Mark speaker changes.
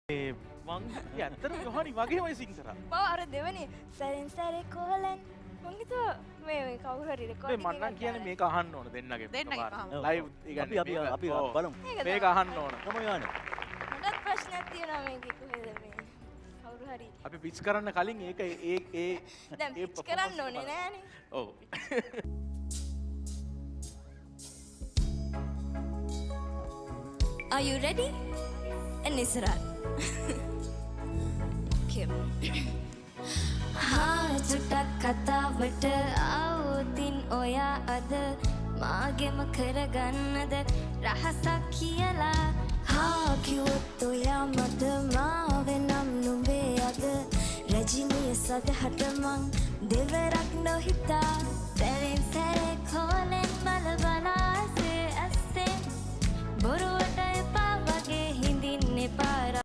Speaker 1: මං ඇත්තටම යොහනි වගේමයි සිංතරා.
Speaker 2: මම අර දෙවනේ සැරෙන් සැරේ කෝලන් මං හිතුවා මේ කවුරු හරි රෙකෝඩින්
Speaker 1: මම නම් කියන්නේ මේක අහන්න ඕන දෙන්නගේ.
Speaker 3: දෙන්නගේ
Speaker 1: ලයිව්
Speaker 4: අපි බලමු.
Speaker 1: මේක අහන්න ඕන.
Speaker 4: තමයි යන්නේ.
Speaker 2: මටත් ප්‍රශ්නයක් තියෙනවා මේකේ කොහෙද මේ කවුරු හරි
Speaker 1: අපි පිච් කරන්න කලින් ඒක
Speaker 2: දැන් පිච් කරන්න ඕනේ නෑනේ.
Speaker 1: ඔව්.
Speaker 2: Are you ready? Nisrat. Kim. हाँ जुटा කතාවට ආවොතින් ඔයා අද මාගෙම කරගන්නද රහසක් කියලා හා කිව්වොත් ඔයා මට මාවෙනම් නුඹේ අද රජිනිය සදහට මං දෙවරක් නොහිතා දැනෙන්